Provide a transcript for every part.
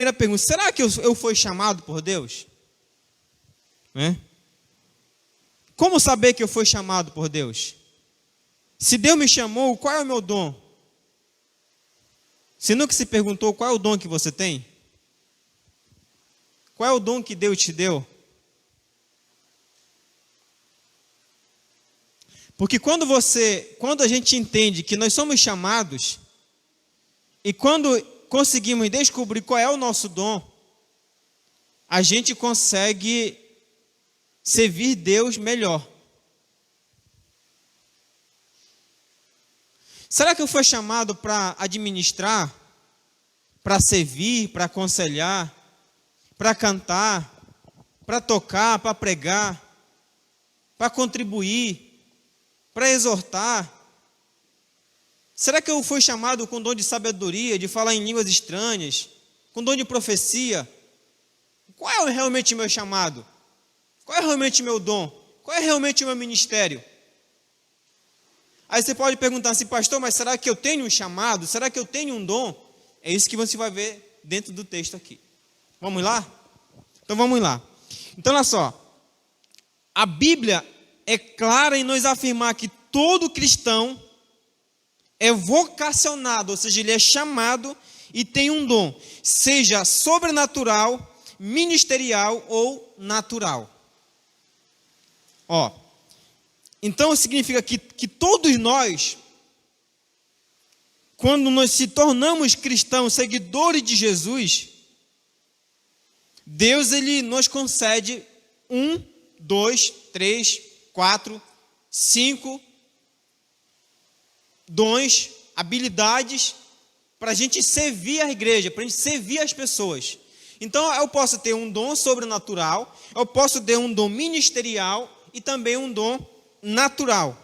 Primeira pergunta, será que eu fui chamado por Deus? Como saber que eu fui chamado por Deus? Se Deus me chamou, qual é o meu dom? Você nunca se perguntou qual é o dom que você tem? Qual é o dom que Deus te deu? Porque quando a gente entende que nós somos chamados, e quando conseguimos descobrir qual é o nosso dom, a gente consegue servir Deus melhor. Será que eu fui chamado para administrar, para servir, para aconselhar, para cantar, para tocar, para pregar, para contribuir, para exortar? Será que eu fui chamado com dom de sabedoria, de falar em línguas estranhas, com dom de profecia? Qual é realmente o meu chamado? Qual é realmente o meu dom? Qual é realmente o meu ministério? Aí você pode perguntar assim, pastor, mas será que eu tenho um chamado? Será que eu tenho um dom? É isso que você vai ver dentro do texto aqui. Vamos lá? Então vamos lá. Então olha só, a Bíblia é clara em nos afirmar que todo cristão é vocacionado, ou seja, ele é chamado e tem um dom, seja sobrenatural, ministerial ou natural. Então significa que todos nós, quando nós se tornamos cristãos, seguidores de Jesus, Deus ele nos concede 1, 2, 3, 4, 5 dons, habilidades para a gente servir a igreja, para a gente servir as pessoas. Então eu posso ter um dom sobrenatural, eu posso ter um dom ministerial e também um dom natural.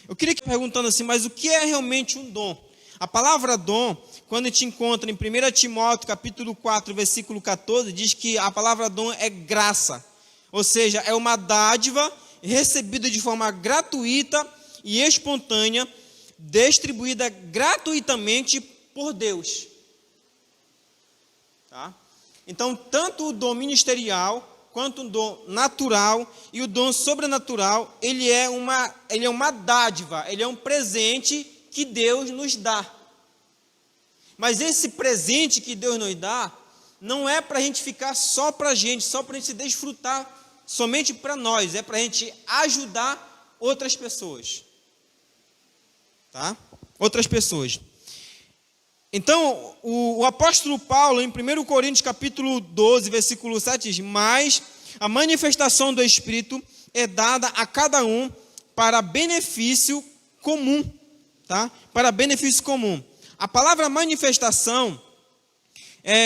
Eu queria que perguntando assim, mas o que é realmente um dom? A palavra dom, quando a gente encontra em 1 Timóteo capítulo 4, versículo 14, diz que a palavra dom é graça, ou seja, é uma dádiva recebida de forma gratuita e espontânea, distribuída gratuitamente por Deus. Tá? Então, tanto o dom ministerial quanto o dom natural e o dom sobrenatural, ele é uma dádiva, ele é um presente que Deus nos dá. Mas esse presente que Deus nos dá, não é para a gente ficar só para a gente desfrutar somente para nós, é para a gente ajudar outras pessoas. Tá? Outras pessoas. Então, o apóstolo Paulo, em 1 Coríntios capítulo 12, versículo 7, diz, mas a manifestação do Espírito é dada a cada um para benefício comum. Tá? Para benefício comum. A palavra manifestação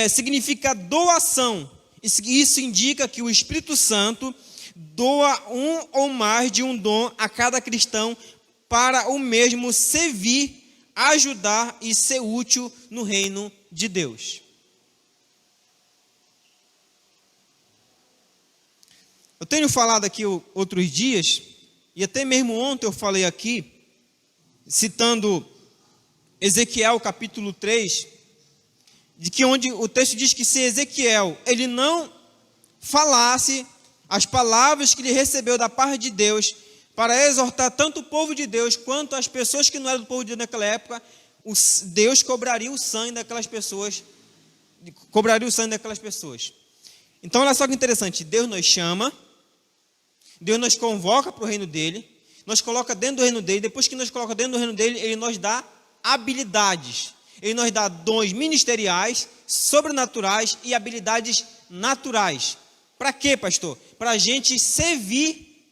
significa doação. Isso indica que o Espírito Santo doa um ou mais de um dom a cada cristão para o mesmo servir, ajudar e ser útil no reino de Deus. Eu tenho falado aqui outros dias, e até mesmo ontem eu falei aqui, citando Ezequiel capítulo 3, de que onde o texto diz que se Ezequiel ele não falasse as palavras que ele recebeu da parte de Deus, para exortar tanto o povo de Deus quanto as pessoas que não eram do povo de Deus naquela época, Deus cobraria o sangue daquelas pessoas. Então olha só que interessante, Deus nos chama, Deus nos convoca para o reino dele, nos coloca dentro do reino dele, depois que nos coloca dentro do reino dele, ele nos dá habilidades, ele nos dá dons ministeriais, sobrenaturais e habilidades naturais. Para quê, pastor? Para a gente servir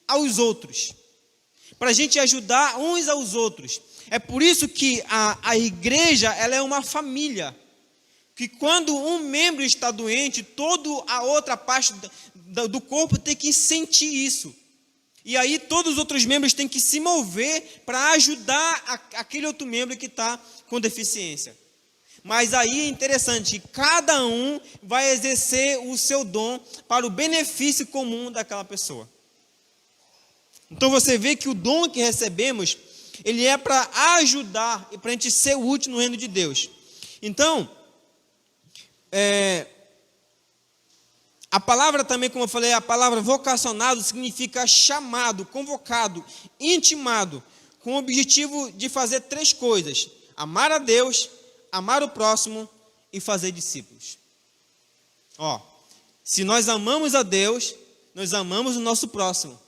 aos outros, para a gente ajudar uns aos outros. É por isso que a igreja ela é uma família, que quando um membro está doente, toda a outra parte do corpo tem que sentir isso, e aí todos os outros membros têm que se mover para ajudar aquele outro membro que está com deficiência. Mas aí é interessante, cada um vai exercer o seu dom para o benefício comum daquela pessoa. Então você vê que o dom que recebemos, ele é para ajudar e para a gente ser útil no reino de Deus. Então, A palavra também, como eu falei, a palavra vocacionado significa chamado, convocado, intimado, com o objetivo de fazer 3 coisas: amar a Deus, amar o próximo e fazer discípulos. Se nós amamos a Deus, nós amamos o nosso próximo.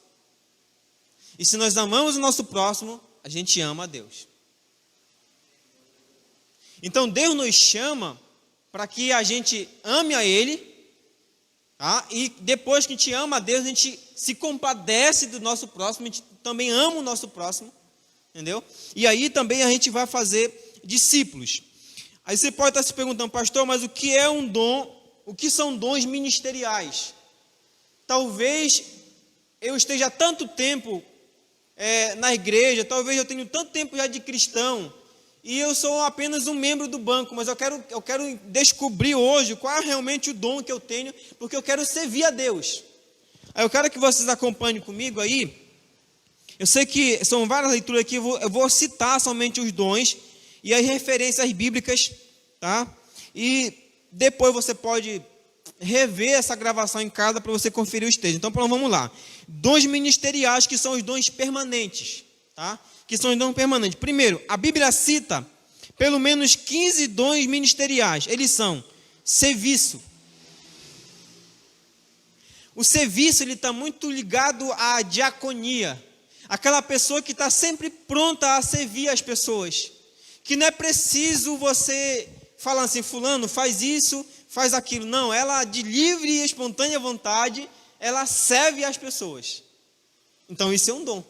E se nós amamos o nosso próximo, a gente ama a Deus. Então Deus nos chama para que a gente ame a Ele. E depois que a gente ama a Deus, a gente se compadece do nosso próximo, a gente também ama o nosso próximo, entendeu? E aí também a gente vai fazer discípulos. Aí você pode estar se perguntando: pastor, mas o que é um dom? O que são dons ministeriais? Talvez eu esteja há tanto tempo na igreja, talvez eu tenha tanto tempo já de cristão, e eu sou apenas um membro do banco, mas eu quero descobrir hoje qual é realmente o dom que eu tenho, porque eu quero servir a Deus. Aí eu quero que vocês acompanhem comigo aí. Eu sei que são várias leituras aqui, eu vou citar somente os dons e as referências bíblicas, tá? E depois você pode rever essa gravação em casa para você conferir os textos. Então vamos lá. Dons ministeriais, que são os dons permanentes, tá? Que são os dons permanentes. Primeiro, a Bíblia cita pelo menos 15 dons ministeriais. Eles são serviço. O serviço está muito ligado à diaconia. Aquela pessoa que está sempre pronta a servir as pessoas. Que não é preciso você falar assim: fulano, faz isso, faz aquilo. Não, ela de livre e espontânea vontade, ela serve as pessoas. Então isso é um dom.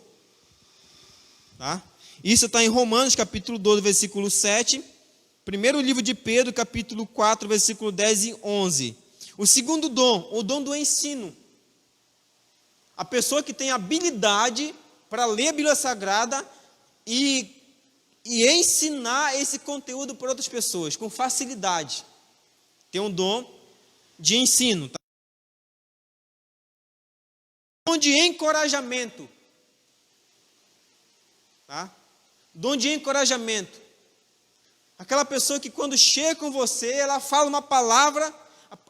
Tá? Isso está em Romanos, capítulo 12, versículo 7. Primeiro livro de Pedro, capítulo 4, versículo 10 e 11. O segundo dom, o dom do ensino. A pessoa que tem habilidade para ler a Bíblia Sagrada e ensinar esse conteúdo para outras pessoas, com facilidade. Tem um dom de ensino. Tá? Dom de encorajamento. Tá? Dom de encorajamento. Aquela pessoa que quando chega com você, ela fala uma palavra,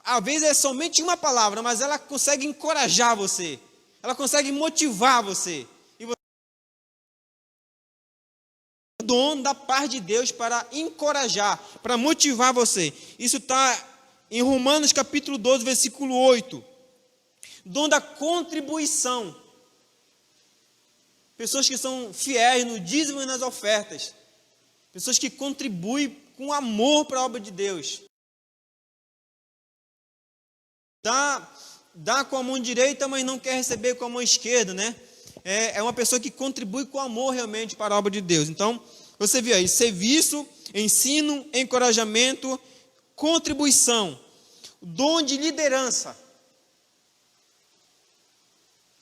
às vezes é somente uma palavra, mas ela consegue encorajar você. Ela consegue motivar você. E você é o dom da parte de Deus para encorajar, para motivar você. Isso está em Romanos capítulo 12, versículo 8. Dom da contribuição. Pessoas que são fiéis no dízimo e nas ofertas. Pessoas que contribuem com amor para a obra de Deus. Dá com a mão direita, mas não quer receber com a mão esquerda, né? É uma pessoa que contribui com amor realmente para a obra de Deus. Então, você vê aí: serviço, ensino, encorajamento, contribuição. Dom de liderança.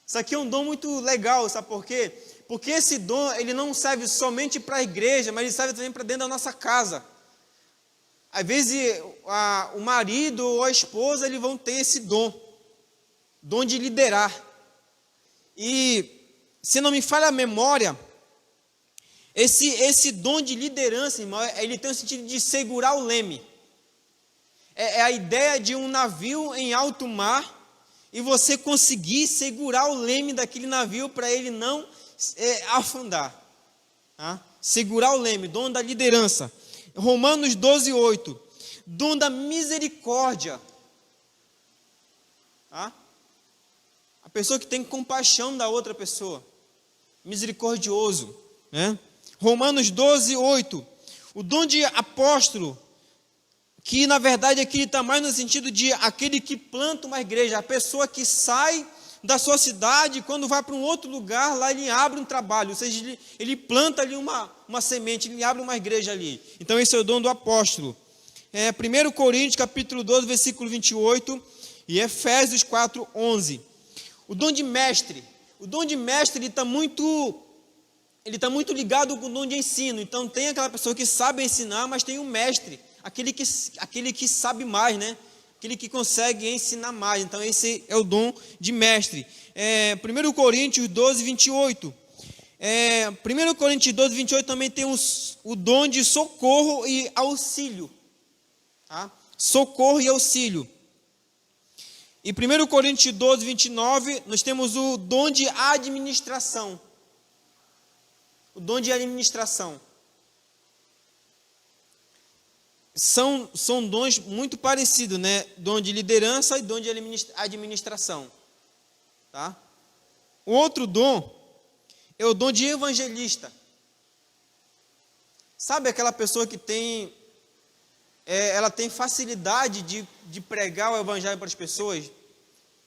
Isso aqui é um dom muito legal, sabe por quê? Porque esse dom, ele não serve somente para a igreja, mas ele serve também para dentro da nossa casa. Às vezes, o marido ou a esposa, eles vão ter esse dom de liderar. E, se não me falha a memória, esse dom de liderança, irmão, ele tem o sentido de segurar o leme. É a ideia de um navio em alto mar, e você conseguir segurar o leme daquele navio para ele não afundar. Tá? Segurar o leme, dom da liderança. Romanos 12, 8. Dom da misericórdia. Tá? A pessoa que tem compaixão da outra pessoa. Misericordioso. Né? Romanos 12, 8. O dom de apóstolo, que na verdade aqui está mais no sentido de aquele que planta uma igreja, a pessoa que sai da sua cidade, quando vai para um outro lugar, lá ele abre um trabalho, ou seja, ele planta ali uma semente, ele abre uma igreja ali. Então esse é o dom do apóstolo. 1 Coríntios capítulo 12, versículo 28, e Efésios 4, 11. O dom de mestre. O dom de mestre ele está muito ligado com o dom de ensino. Então tem aquela pessoa que sabe ensinar, mas tem um mestre. Aquele que sabe mais, né? Aquele que consegue ensinar mais. Então esse é o dom de mestre. 1 Coríntios 12, 28. 1 Coríntios 12, 28 também tem o dom de socorro e auxílio. Tá? socorro e auxílio. Em 1 Coríntios 12, 29, nós temos o dom de administração. O dom de administração. São dons muito parecidos, né? Dom de liderança e dom de administração. Tá? O outro dom é o dom de evangelista. Sabe aquela pessoa que ela tem facilidade de pregar o evangelho para as pessoas?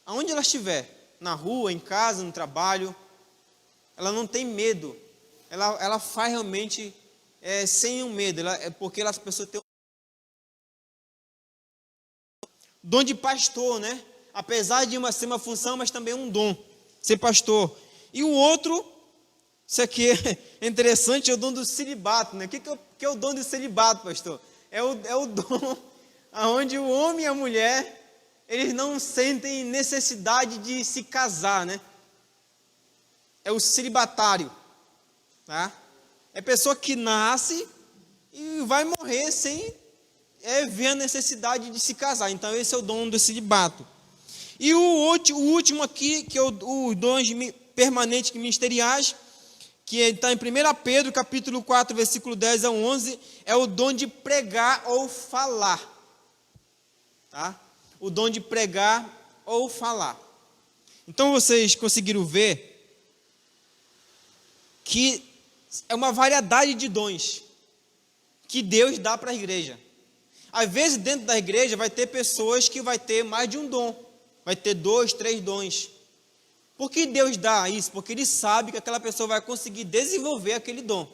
Aonde ela estiver, na rua, em casa, no trabalho, ela não tem medo. Ela faz realmente sem um medo, porque as pessoas têm dom de pastor, né? Apesar de ser uma função, mas também um dom, ser pastor. E o outro, isso aqui é interessante, é o dom do celibato, né? O que é o dom do celibato, pastor? É o dom onde o homem e a mulher, eles não sentem necessidade de se casar, né? É o celibatário, tá? É pessoa que nasce e vai morrer sem ver a necessidade de se casar. Então esse é o dom do celibato. E o último aqui, que é os dons permanentes ministeriais, que está em 1 Pedro, capítulo 4, versículo 10 a 11, é o dom de pregar ou falar. Tá? O dom de pregar ou falar. Então vocês conseguiram ver que é uma variedade de dons que Deus dá para a igreja. Às vezes dentro da igreja vai ter pessoas que vai ter mais de um dom. Vai ter 2, 3 dons. Por que Deus dá isso? Porque Ele sabe que aquela pessoa vai conseguir desenvolver aquele dom.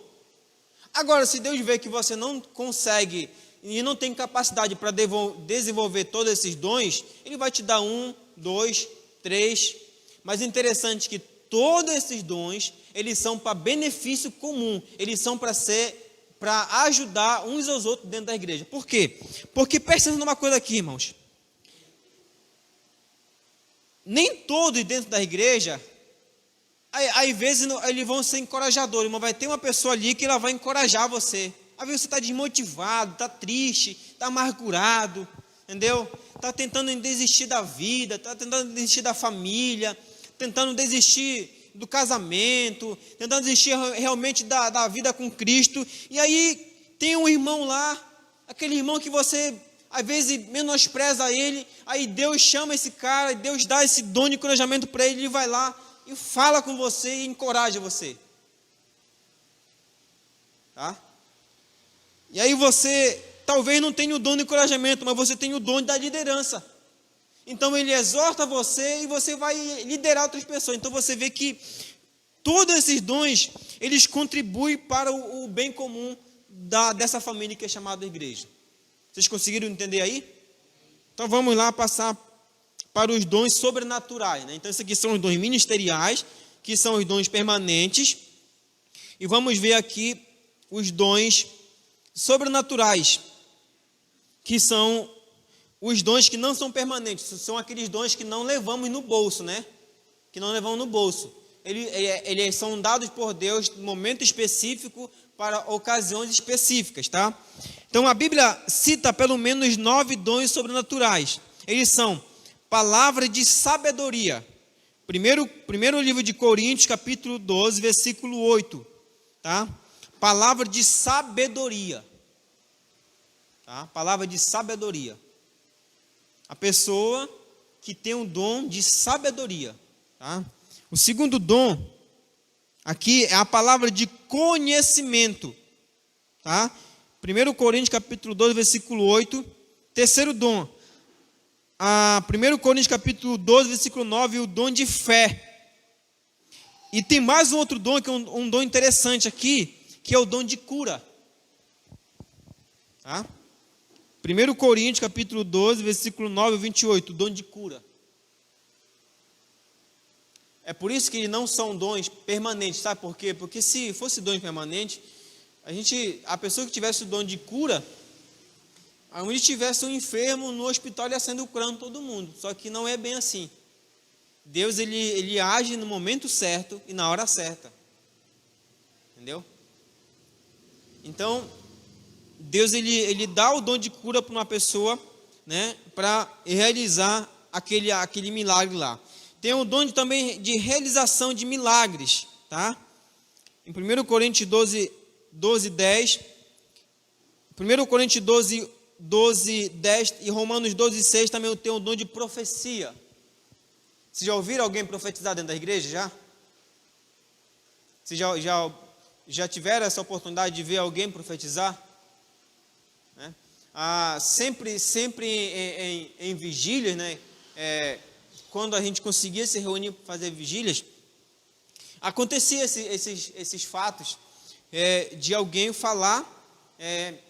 Agora, se Deus vê que você não consegue e não tem capacidade para desenvolver todos esses dons, Ele vai te dar 1, 2, 3. Mas é interessante que todos esses dons, eles são para benefício comum. Eles são para ajudar uns aos outros dentro da igreja. Por quê? Porque presta numa coisa aqui, irmãos. Nem todos dentro da igreja, às vezes eles vão ser encorajadores, mas vai ter uma pessoa ali que ela vai encorajar você. Às vezes você está desmotivado, está triste, está amargurado, entendeu? Está tentando desistir da vida, está tentando desistir da família, tentando desistir do casamento, tentando desistir realmente da vida com Cristo. E aí tem um irmão lá, aquele irmão que você às vezes menospreza ele, aí Deus chama esse cara, Deus dá esse dom de encorajamento para ele, ele vai lá e fala com você e encoraja você. Tá? E aí você talvez não tenha o dom de encorajamento, mas você tem o dom da liderança. Então ele exorta você e você vai liderar outras pessoas. Então você vê que todos esses dons, eles contribuem para o bem comum dessa família que é chamada igreja. Vocês conseguiram entender aí? Então vamos lá passar para os dons sobrenaturais, né? Então esses aqui são os dons ministeriais, que são os dons permanentes. E vamos ver aqui os dons sobrenaturais, que são os dons que não são permanentes. São aqueles dons que não levamos no bolso, né? Que não levamos no bolso. Eles são dados por Deus em momento específico para ocasiões específicas, tá? Então a Bíblia cita pelo menos 9 dons sobrenaturais. Eles são palavra de sabedoria. Primeiro livro de Coríntios, capítulo 12, versículo 8. Tá? Palavra de sabedoria. Tá? Palavra de sabedoria. A pessoa que tem um dom de sabedoria. Tá? O segundo dom aqui é a palavra de conhecimento. Tá? 1 Coríntios capítulo 12, versículo 8. Terceiro dom. 1 Coríntios capítulo 12, versículo 9, o dom de fé. E tem mais um outro dom, que é um dom interessante aqui, que é o dom de cura. Tá? 1 Coríntios capítulo 12, versículo 9 e 28, o dom de cura. É por isso que não são dons permanentes, sabe por quê? Porque se fosse dom permanente, a pessoa que tivesse o dom de cura, onde tivesse um enfermo no hospital, ele ia sendo curando todo mundo. Só que não é bem assim. Deus, ele age no momento certo e na hora certa. Entendeu? Então, Deus, ele dá o dom de cura para uma pessoa né, para realizar aquele milagre lá. Tem o dom também de realização de milagres, tá? Em 1 Coríntios 12, 10, 1 Coríntios 12, 10 e Romanos 12, 6 também tem o dom de profecia. Vocês já ouviram alguém profetizar dentro da igreja, já? Vocês já tiveram essa oportunidade de ver alguém profetizar? Né? Sempre em vigílias, né? Quando a gente conseguia se reunir para fazer vigílias, acontecia esses fatos de alguém falar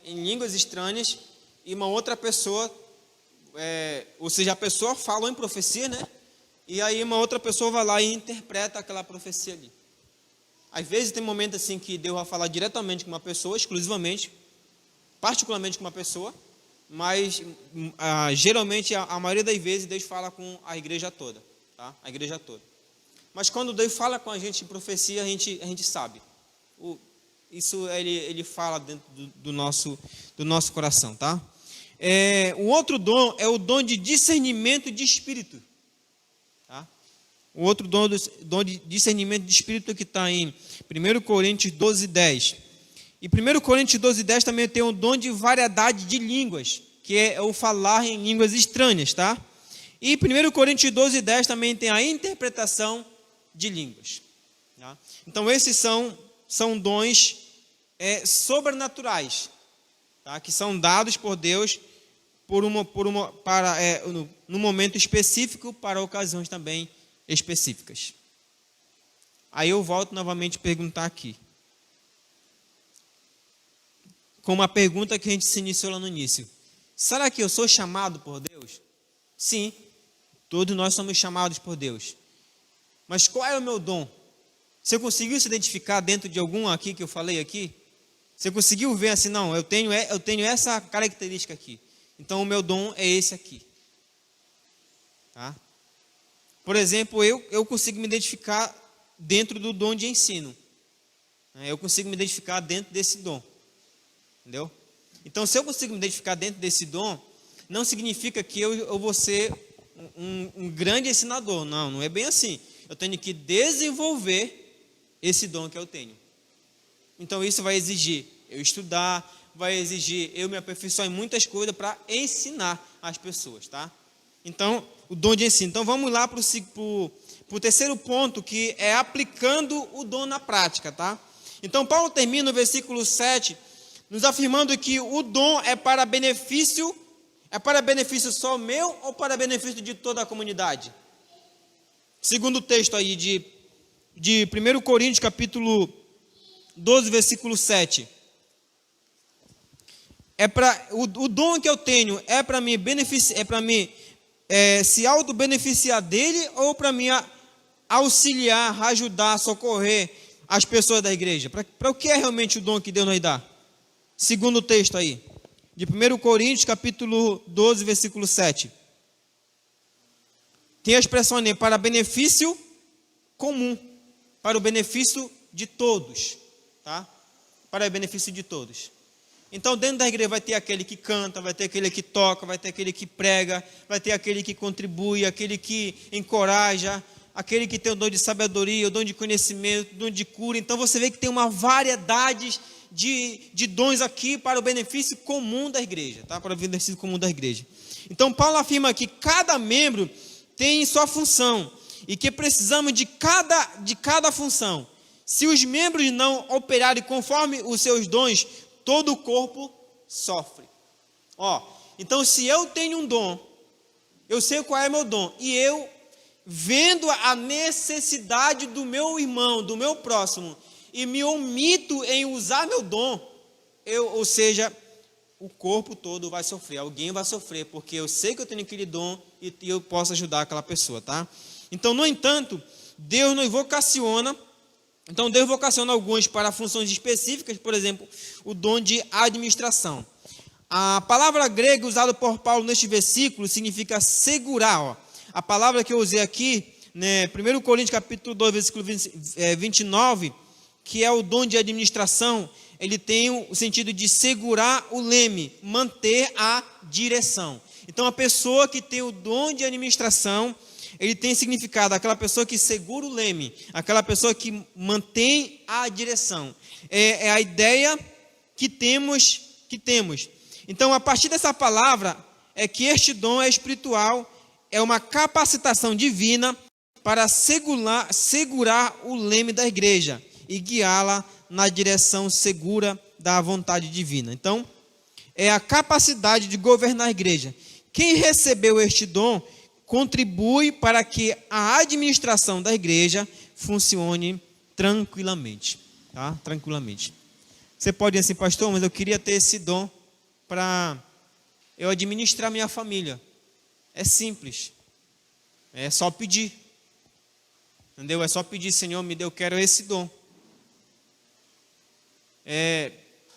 em línguas estranhas e uma outra pessoa, ou seja, a pessoa falou em profecia, né? E aí uma outra pessoa vai lá e interpreta aquela profecia ali. Às vezes tem momentos assim que Deus vai falar diretamente com uma pessoa, exclusivamente, particularmente com uma pessoa, mas geralmente, a maioria das vezes, Deus fala com a igreja toda, tá? A igreja toda. Mas quando Deus fala com a gente em profecia, a gente sabe. Isso ele fala dentro do nosso coração, tá? O outro dom é o dom de discernimento de espírito. Tá? O outro dom de discernimento de espírito que está em 1 Coríntios 12, 10. E 1 Coríntios 12, 10 também tem o dom de variedade de línguas, que é o falar em línguas estranhas, tá? E 1 Coríntios 12, 10 também tem a interpretação de línguas. Tá? Então esses são dons sobrenaturais, tá? Que são dados por Deus no momento específico para ocasiões também específicas. Aí eu volto novamente a perguntar aqui, com uma pergunta que a gente se iniciou lá no início: será que eu sou chamado por Deus? Sim, todos nós somos chamados por Deus. Mas qual é o meu dom? Você conseguiu se identificar dentro de algum aqui que eu falei aqui? Você conseguiu ver assim, não, eu tenho essa característica aqui. Então o meu dom é esse aqui. Tá? Por exemplo, eu consigo me identificar dentro do dom de ensino. Eu consigo me identificar dentro desse dom. Entendeu? Então, se eu consigo me identificar dentro desse dom, não significa que eu vou ser um grande ensinador. Não é bem assim. Eu tenho que desenvolver esse dom que eu tenho. Então, isso vai exigir eu estudar, vai exigir eu me aperfeiçoar em muitas coisas para ensinar as pessoas, tá? Então, o dom de ensino. Então, vamos lá para o terceiro ponto, que é aplicando o dom na prática, tá? Então, Paulo termina no versículo 7, nos afirmando que o dom é para benefício só meu ou para benefício de toda a comunidade? Segundo o texto aí de 1 Coríntios, capítulo 12, versículo 7. O dom que eu tenho é para me beneficiar, se auto-beneficiar dele ou para me auxiliar, ajudar, socorrer as pessoas da igreja? Para o que é realmente o dom que Deus nos dá? Segundo o texto aí, de 1 Coríntios, capítulo 12, versículo 7. Tem a expressão ali, para benefício comum, para o benefício de todos, tá? Para o benefício de todos. Então, dentro da igreja vai ter aquele que canta, vai ter aquele que toca, vai ter aquele que prega, vai ter aquele que contribui, aquele que encoraja, aquele que tem o dom de sabedoria, o dom de conhecimento, o dom de cura. Então, você vê que tem uma variedade de dons aqui para o benefício comum da igreja, tá? Para o benefício comum da igreja. Então, Paulo afirma que cada membro tem sua função e que precisamos de cada função. Se os membros não operarem conforme os seus dons, todo o corpo sofre. Então, se eu tenho um dom, eu sei qual é meu dom, e eu, vendo a necessidade do meu irmão, do meu próximo, e me omito em usar meu dom, ou seja, o corpo todo vai sofrer, alguém vai sofrer, porque eu sei que eu tenho aquele dom e eu posso ajudar aquela pessoa, tá? Então, no entanto, Deus nos vocaciona. Então, Deus vocaciona alguns para funções específicas, por exemplo, o dom de administração. A palavra grega usada por Paulo neste versículo significa segurar. A palavra que eu usei aqui, né, 1 Coríntios capítulo 2, versículo 29, que é o dom de administração, ele tem o sentido de segurar o leme, manter a direção. Então, a pessoa que tem o dom de administração, ele tem significado aquela pessoa que segura o leme, aquela pessoa que mantém a direção. É a ideia que temos. Então, a partir dessa palavra, é que este dom é espiritual, é uma capacitação divina para segurar o leme da igreja e guiá-la na direção segura da vontade divina. Então, é a capacidade de governar a igreja. Quem recebeu este dom contribui para que a administração da igreja funcione tranquilamente. Tá? Tranquilamente. Você pode dizer assim, pastor, mas eu queria ter esse dom para eu administrar minha família. É simples. É só pedir. Entendeu? É só pedir, Senhor, me dê, eu quero esse dom.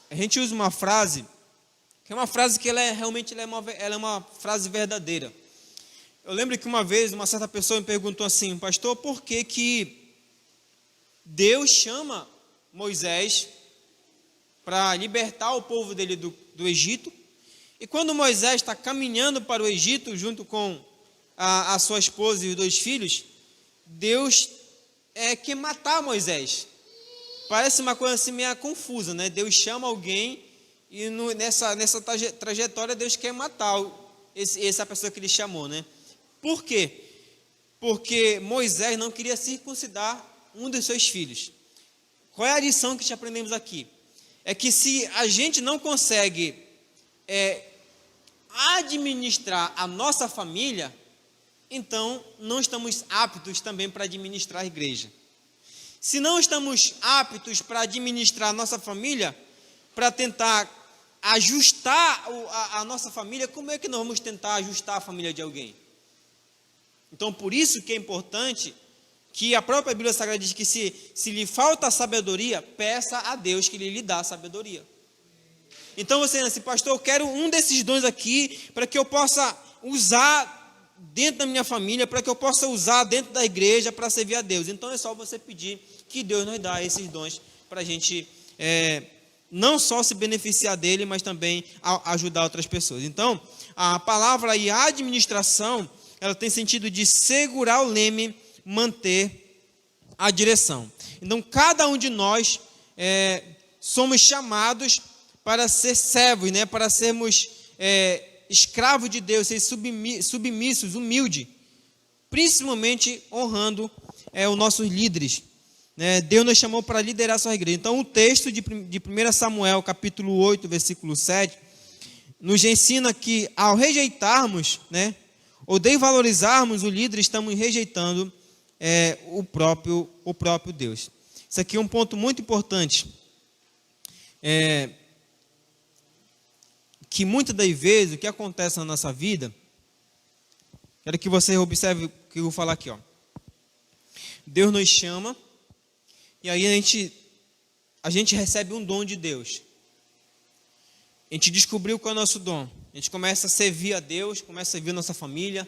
A gente usa uma frase, que é uma frase que ela é uma frase verdadeira. Eu lembro que uma vez, uma certa pessoa me perguntou assim, pastor, por que Deus chama Moisés para libertar o povo dele do Egito? E quando Moisés está caminhando para o Egito, junto com a sua esposa e os 2 filhos, Deus quer matar Moisés. Parece uma coisa assim meio confusa, né? Deus chama alguém e nessa trajetória Deus quer matar essa pessoa que ele chamou, né? Por quê? Porque Moisés não queria circuncidar um dos seus filhos. Qual é a lição que aprendemos aqui? É que se a gente não consegue administrar a nossa família, então não estamos aptos também para administrar a igreja. Se não estamos aptos para administrar a nossa família, para tentar ajustar a nossa família, como é que nós vamos tentar ajustar a família de alguém? Então, por isso que é importante que a própria Bíblia Sagrada diz que se lhe falta sabedoria, peça a Deus que lhe dá sabedoria. Então você diz assim, pastor, eu quero um desses dons aqui para que eu possa usar dentro da minha família, para que eu possa usar dentro da igreja para servir a Deus. Então é só você pedir que Deus nos dá esses dons para a gente não só se beneficiar dele, mas também ajudar outras pessoas. Então, a palavra aí, administração, ela tem sentido de segurar o leme, manter a direção. Então, cada um de nós somos chamados para ser servos, né? Para sermos escravos de Deus, ser submissos, humildes, principalmente honrando os nossos líderes. Né? Deus nos chamou para liderar a sua igreja. Então, o texto de 1 Samuel, capítulo 8, versículo 7, nos ensina que ao rejeitarmos, né, ou desvalorizarmos o líder, estamos rejeitando o próprio Deus. Isso aqui é um ponto muito importante. Que muitas das vezes o que acontece na nossa vida, quero que você observe o que eu vou falar aqui, ó. Deus nos chama e aí a gente recebe um dom de Deus. A gente descobriu qual é o nosso dom. A gente começa a servir a Deus, começa a servir a nossa família,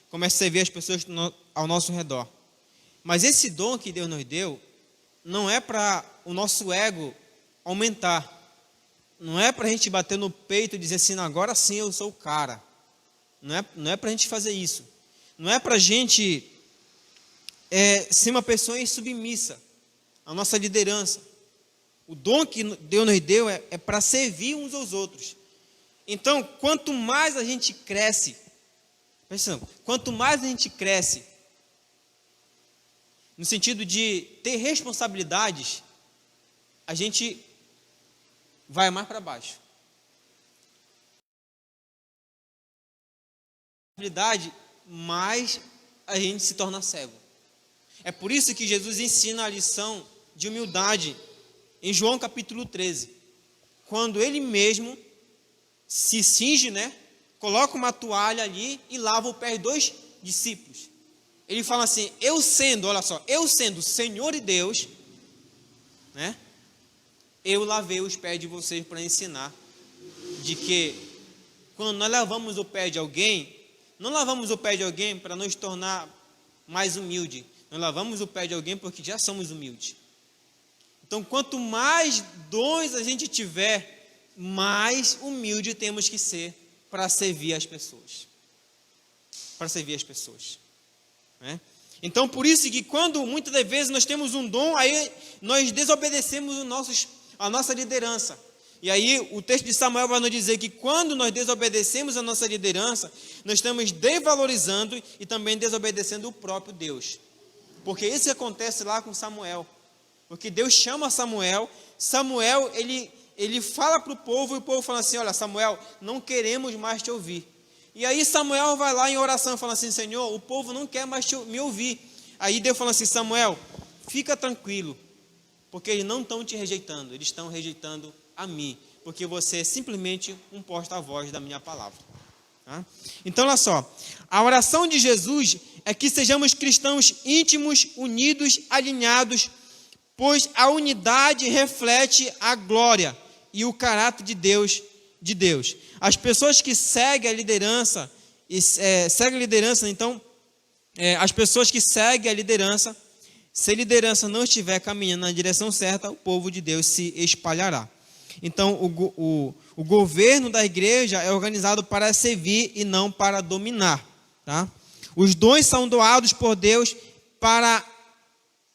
começa a servir as pessoas ao nosso redor. Mas esse dom que Deus nos deu não é para o nosso ego aumentar. Não é para a gente bater no peito e dizer assim, agora sim eu sou o cara. Não é para a gente fazer isso. Não é para a gente ser uma pessoa submissa à nossa liderança. O dom que Deus nos deu é para servir uns aos outros. Então, quanto mais a gente cresce, no sentido de ter responsabilidades, a gente vai mais para baixo. Mais a gente se torna cego. É por isso que Jesus ensina a lição de humildade em João capítulo 13. Quando ele mesmo se cinge, né, coloca uma toalha ali e lava o pé de 2 discípulos. Ele fala assim, eu sendo Senhor e Deus, né, eu lavei os pés de vocês para ensinar de que quando nós lavamos o pé de alguém, não lavamos o pé de alguém para nos tornar mais humilde. Nós lavamos o pé de alguém porque já somos humildes. Então, quanto mais dons a gente tiver, mais humilde temos que ser para servir as pessoas. Para servir as pessoas. Né? Então, por isso que quando muitas das vezes nós temos um dom, aí nós desobedecemos a nossa liderança. E aí o texto de Samuel vai nos dizer que quando nós desobedecemos a nossa liderança, nós estamos desvalorizando e também desobedecendo o próprio Deus. Porque isso acontece lá com Samuel. Porque Deus chama Samuel, ele fala para o povo, e o povo fala assim, olha Samuel, não queremos mais te ouvir. E aí Samuel vai lá em oração e fala assim, Senhor, o povo não quer mais me ouvir. Aí Deus fala assim, Samuel, fica tranquilo, porque eles não estão te rejeitando, eles estão rejeitando a mim, porque você é simplesmente um porta-voz da minha palavra. Tá? Então olha só, a oração de Jesus é que sejamos cristãos íntimos, unidos, alinhados, pois a unidade reflete a glória e o caráter de Deus. As pessoas que seguem a liderança, então, as pessoas que seguem a liderança, se a liderança não estiver caminhando na direção certa, o povo de Deus se espalhará. Então, o governo da igreja é organizado para servir e não para dominar. Tá? Os dons são doados por Deus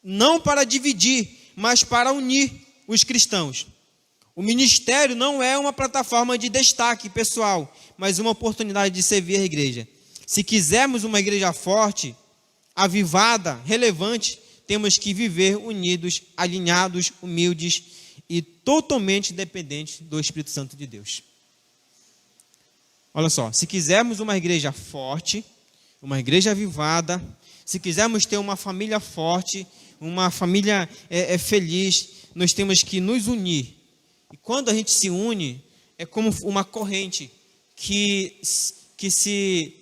não para dividir, mas para unir os cristãos. O ministério não é uma plataforma de destaque pessoal, mas uma oportunidade de servir a igreja. Se quisermos uma igreja forte, avivada, relevante, temos que viver unidos, alinhados, humildes e totalmente dependentes do Espírito Santo de Deus. Olha só, se quisermos uma igreja forte, uma igreja avivada, se quisermos ter uma família forte, uma família feliz, nós temos que nos unir. E quando a gente se une, é como uma corrente que se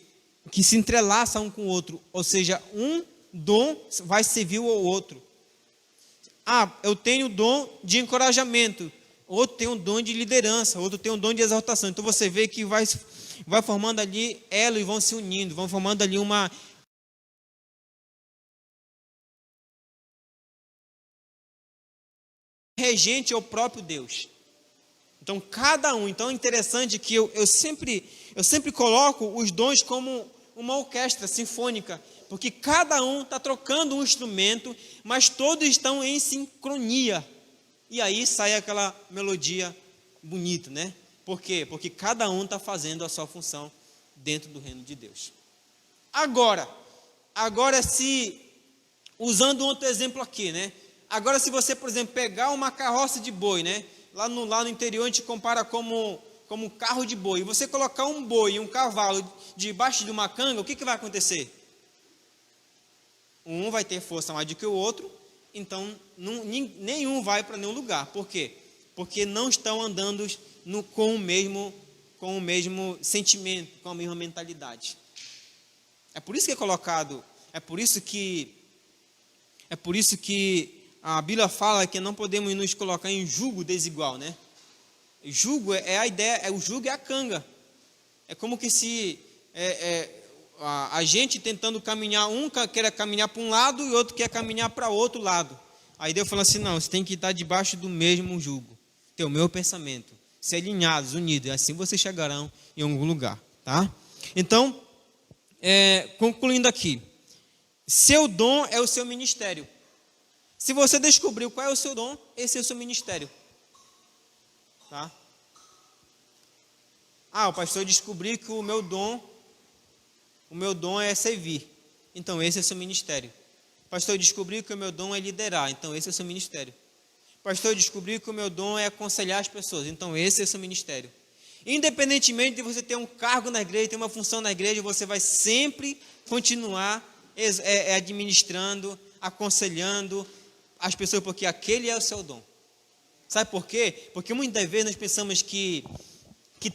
entrelaça um com o outro. Ou seja, um dom vai servir ao outro. Eu tenho o dom de encorajamento, outro tem um dom de liderança, outro tem um dom de exaltação. Então você vê que vai formando ali elos e vão se unindo, vão formando ali uma regente ao próprio Deus. Então cada um, então é interessante que eu sempre coloco os dons como uma orquestra sinfônica, porque cada um está trocando um instrumento, mas todos estão em sincronia, e aí sai aquela melodia bonita, né? Por quê? Porque cada um está fazendo a sua função dentro do reino de Deus. Agora se, usando outro exemplo aqui, né? Agora se você, por exemplo, pegar uma carroça de boi, né? Lá no interior a gente compara como carro de boi, e você colocar um boi e um cavalo debaixo de uma canga, o que vai acontecer? Um vai ter força mais do que o outro, então nenhum vai para nenhum lugar. Por quê? Porque não estão andando com o mesmo sentimento, com a mesma mentalidade. É por isso que é colocado, é por isso que a Bíblia fala que não podemos nos colocar em jugo desigual, né? Jugo é a ideia, o jugo é a canga. É como que se a gente tentando caminhar, um quer caminhar para um lado e o outro quer caminhar para outro lado. Aí Deus fala assim, não, você tem que estar debaixo do mesmo jugo, ter o meu pensamento, ser alinhados, unidos, e assim vocês chegarão em algum lugar, tá? Então, concluindo aqui, seu dom é o seu ministério. Se você descobriu qual é o seu dom, esse é o seu ministério. Tá? O pastor descobriu que o meu dom é servir. Então esse é o seu ministério. O pastor descobriu que o meu dom é liderar. Então esse é o seu ministério. O pastor descobriu que o meu dom é aconselhar as pessoas. Então esse é o seu ministério. Independentemente de você ter um cargo na igreja, ter uma função na igreja, você vai sempre continuar administrando, aconselhando as pessoas, porque aquele é o seu dom. Sabe por quê? Porque muitas vezes nós pensamos que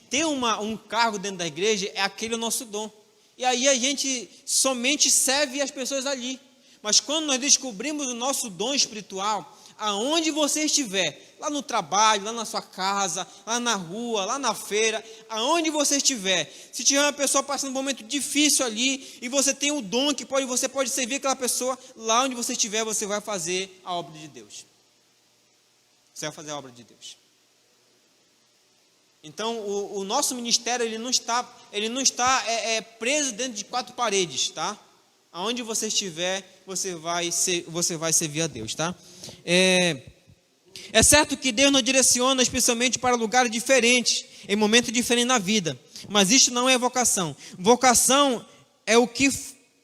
ter um cargo dentro da igreja é aquele o nosso dom. E aí a gente somente serve as pessoas ali. Mas quando nós descobrimos o nosso dom espiritual, aonde você estiver, lá no trabalho, lá na sua casa, lá na rua, lá na feira, aonde você estiver, se tiver uma pessoa passando um momento difícil ali, e você tem o dom que você pode servir aquela pessoa, lá onde você estiver, você vai fazer a obra de Deus. Você vai fazer a obra de Deus. Então, o nosso ministério ele não está preso dentro de quatro paredes, tá? Aonde você estiver, você vai servir a Deus, tá? É certo que Deus nos direciona especialmente para lugares diferentes, em momentos diferentes na vida, mas isso não é vocação. Vocação é o que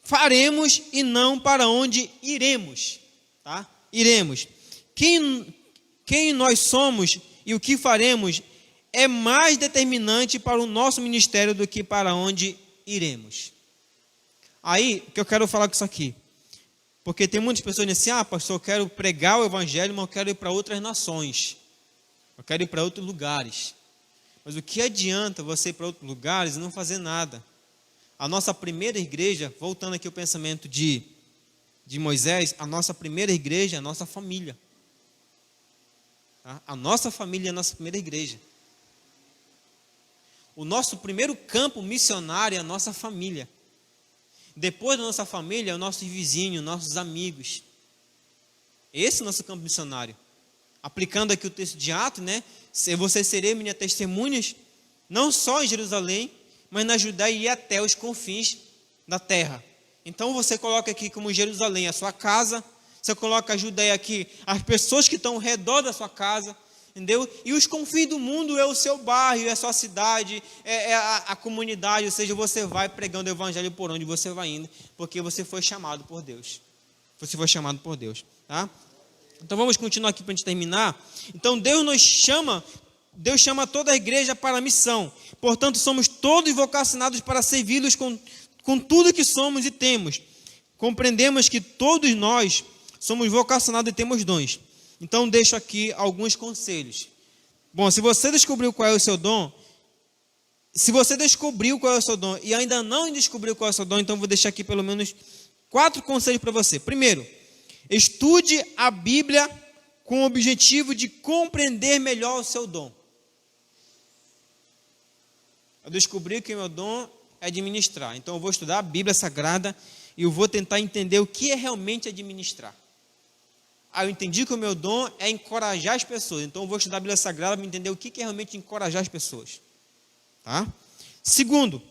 faremos e não para onde iremos, tá? Iremos. Quem nós somos e o que faremos é mais determinante para o nosso ministério do que para onde iremos. Aí, que eu quero falar com isso aqui. Porque tem muitas pessoas dizendo assim, pastor, eu quero pregar o evangelho, mas eu quero ir para outras nações. Eu quero ir para outros lugares. Mas o que adianta você ir para outros lugares e não fazer nada? A nossa primeira igreja, voltando aqui ao pensamento de Moisés, a nossa primeira igreja é a nossa família. Tá? A nossa família é a nossa primeira igreja. O nosso primeiro campo missionário é a nossa família. Depois da nossa família, é o nosso vizinho, nossos amigos. Esse é o nosso campo missionário. Aplicando aqui o texto de Atos, né? Vocês serem minhas testemunhas, não só em Jerusalém, mas na Judéia e até os confins da terra. Então você coloca aqui como Jerusalém a sua casa, você coloca a Judéia aqui, as pessoas que estão ao redor da sua casa, entendeu? E os confins do mundo é o seu bairro, é a sua cidade, é a comunidade, ou seja, você vai pregando o evangelho por onde você vai indo, porque você foi chamado por Deus. Você foi chamado por Deus, tá? Então vamos continuar aqui para a gente terminar. Então Deus chama toda a igreja para a missão. Portanto, somos todos vocacionados para servi-los com tudo que somos e temos. Compreendemos que todos nós somos vocacionados e temos dons. Então, deixo aqui alguns conselhos. Bom, se você descobriu qual é o seu dom, e ainda não descobriu qual é o seu dom, então vou deixar aqui pelo menos 4 conselhos para você. Primeiro, estude a Bíblia com o objetivo de compreender melhor o seu dom. Eu descobri que o meu dom é administrar. Então, eu vou estudar a Bíblia Sagrada e eu vou tentar entender o que é realmente administrar. Eu entendi que o meu dom é encorajar as pessoas. Então, eu vou estudar a Bíblia Sagrada para entender o que é realmente encorajar as pessoas. Tá? Segundo,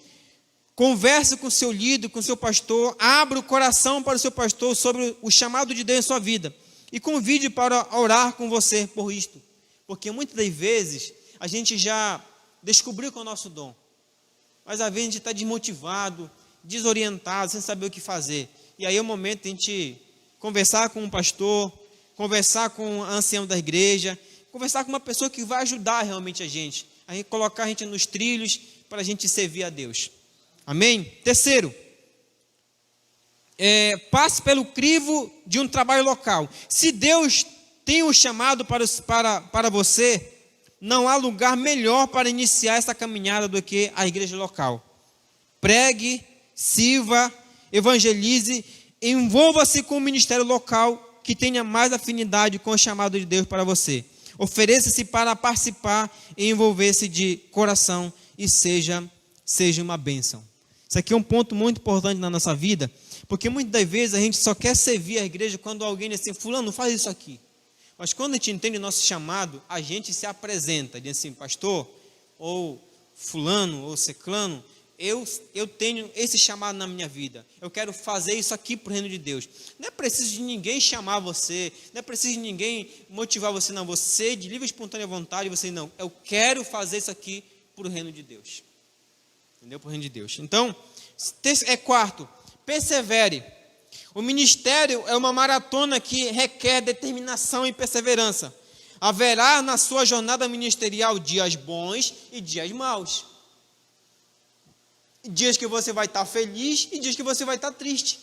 converse com o seu líder, com o seu pastor. Abra o coração para o seu pastor sobre o chamado de Deus em sua vida. E convide para orar com você por isto. Porque muitas das vezes, a gente já descobriu qual é o nosso dom. Mas às vezes a gente está desmotivado, desorientado, sem saber o que fazer. E aí é o momento de a gente conversar com um pastor, conversar com o ancião da igreja, conversar com uma pessoa que vai ajudar realmente a gente colocar a gente nos trilhos para a gente servir a Deus. Amém? Terceiro, passe pelo crivo de um trabalho local. Se Deus tem um chamado para você, não há lugar melhor para iniciar essa caminhada do que a igreja local. Pregue, sirva, evangelize, envolva-se com o ministério local que tenha mais afinidade com o chamado de Deus para você. Ofereça-se para participar e envolver-se de coração e seja uma bênção. Isso aqui é um ponto muito importante na nossa vida, porque muitas das vezes a gente só quer servir a igreja quando alguém diz assim, fulano, faz isso aqui. Mas quando a gente entende o nosso chamado, a gente se apresenta, diz assim, pastor, ou fulano, ou ciclano, eu tenho esse chamado na minha vida, eu quero fazer isso aqui para o reino de Deus. Não é preciso de ninguém chamar você, não é preciso de ninguém motivar você, não. Você, de livre e espontânea vontade, você não, eu quero fazer isso aqui para o reino de Deus. Entendeu? Para o reino de Deus. Então, quarto, persevere. O ministério é uma maratona que requer determinação e perseverança. Haverá na sua jornada ministerial dias bons e dias maus. Dias que você vai estar feliz e dias que você vai estar triste.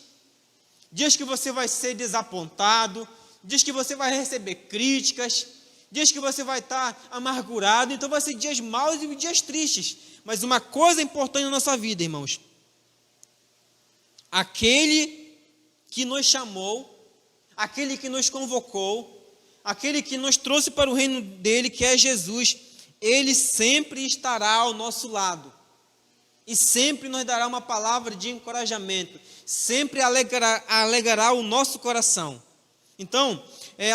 Dias que você vai ser desapontado, dias que você vai receber críticas, dias que você vai estar amargurado. Então vai ser dias maus e dias tristes. Mas uma coisa importante na nossa vida, irmãos. Aquele que nos chamou, aquele que nos convocou, aquele que nos trouxe para o reino dele, que é Jesus, ele sempre estará ao nosso lado. E sempre nos dará uma palavra de encorajamento, sempre alegrará o nosso coração. Então,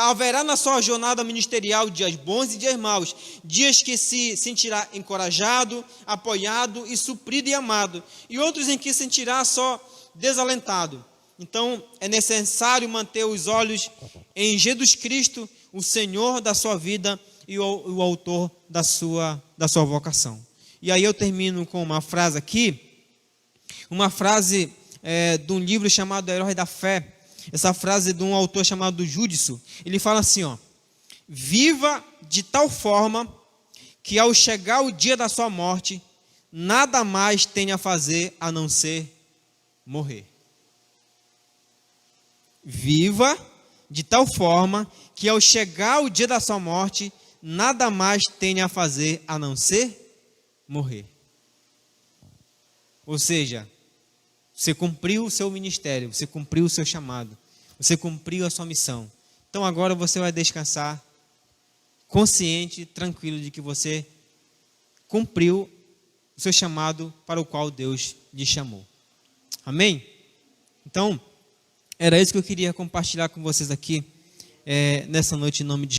haverá na sua jornada ministerial dias bons e dias maus, dias que se sentirá encorajado, apoiado e suprido e amado, e outros em que se sentirá só desalentado. Então, é necessário manter os olhos em Jesus Cristo, o Senhor da sua vida e o autor da sua vocação. E aí eu termino com uma frase aqui, uma frase de um livro chamado Herói da Fé. Essa frase é de um autor chamado Júdice. Ele fala assim, ó: viva de tal forma que ao chegar o dia da sua morte, nada mais tenha a fazer a não ser morrer. Viva de tal forma que ao chegar o dia da sua morte, nada mais tenha a fazer a não ser morrer. Ou seja, você cumpriu o seu ministério, você cumpriu o seu chamado, você cumpriu a sua missão. Então agora você vai descansar consciente, tranquilo de que você cumpriu o seu chamado para o qual Deus lhe chamou. Amém? Então, era isso que eu queria compartilhar com vocês aqui nessa noite em nome de